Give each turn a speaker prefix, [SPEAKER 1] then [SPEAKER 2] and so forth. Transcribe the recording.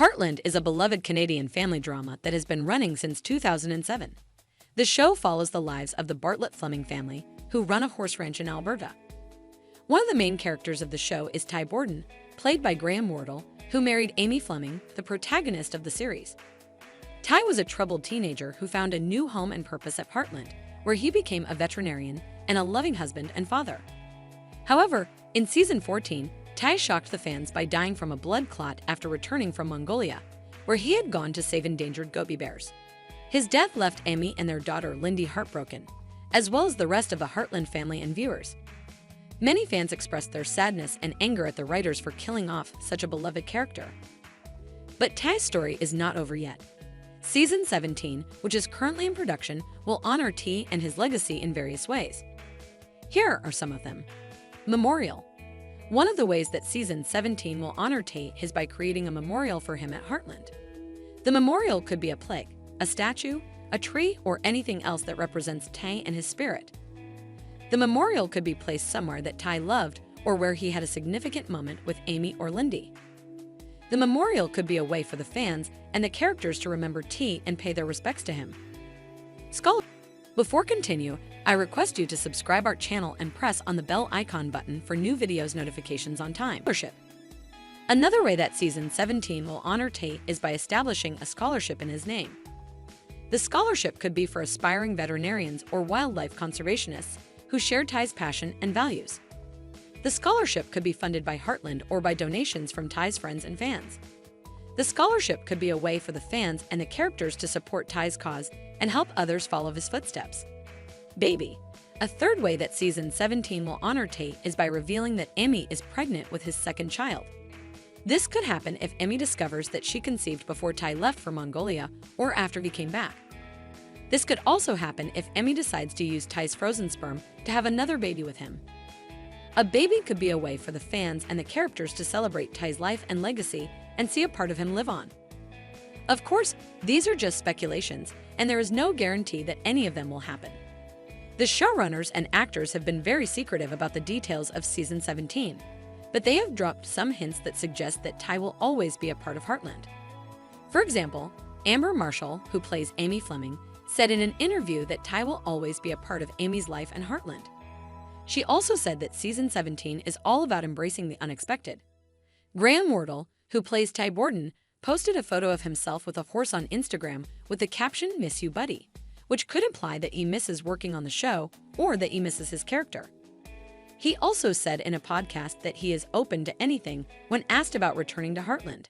[SPEAKER 1] Heartland is a beloved Canadian family drama that has been running since 2007. The show follows the lives of the Bartlett-Fleming family, who run a horse ranch in Alberta. One of the main characters of the show is Ty Borden, played by Graham Wardle, who married Amy Fleming, the protagonist of the series. Ty was a troubled teenager who found a new home and purpose at Heartland, where he became a veterinarian and a loving husband and father. However, in season 14, Ty shocked the fans by dying from a blood clot after returning from Mongolia, where he had gone to save endangered goby bears. His death left Amy and their daughter Lindy heartbroken, as well as the rest of the Heartland family and viewers. Many fans expressed their sadness and anger at the writers for killing off such a beloved character. But Ty's story is not over yet. Season 17, which is currently in production, will honor Ty and his legacy in various ways. Here are some of them. Memorial. One of the ways that Season 17 will honor Ty is by creating a memorial for him at Heartland. The memorial could be a plaque, a statue, a tree, or anything else that represents Ty and his spirit. The memorial could be placed somewhere that Ty loved or where he had a significant moment with Amy or Lindy. The memorial could be a way for the fans and the characters to remember Ty and pay their respects to him. Scholar. Before continue, I request you to subscribe our channel and press on the bell icon button for new videos notifications on time. Scholarship. Another way that Season 17 will honor Ty is by establishing a scholarship in his name. The scholarship could be for aspiring veterinarians or wildlife conservationists who share Ty's passion and values. The scholarship could be funded by Heartland or by donations from Ty's friends and fans. The scholarship could be a way for the fans and the characters to support Ty's cause and help others follow his footsteps. Baby. A third way that Season 17 will honor Ty is by revealing that Amy is pregnant with his second child. This could happen if Amy discovers that she conceived before Ty left for Mongolia or after he came back. This could also happen if Amy decides to use Ty's frozen sperm to have another baby with him. A baby could be a way for the fans and the characters to celebrate Ty's life and legacy and see a part of him live on. Of course, these are just speculations, and there is no guarantee that any of them will happen. The showrunners and actors have been very secretive about the details of Season 17, but they have dropped some hints that suggest that Ty will always be a part of Heartland. For example, Amber Marshall, who plays Amy Fleming, said in an interview that Ty will always be a part of Amy's life and Heartland. She also said that Season 17 is all about embracing the unexpected. Graham Wardle, who plays Ty Borden, posted a photo of himself with a horse on Instagram with the caption "Miss you, buddy," which could imply that he misses working on the show or that he misses his character. He also said in a podcast that he is open to anything when asked about returning to Heartland.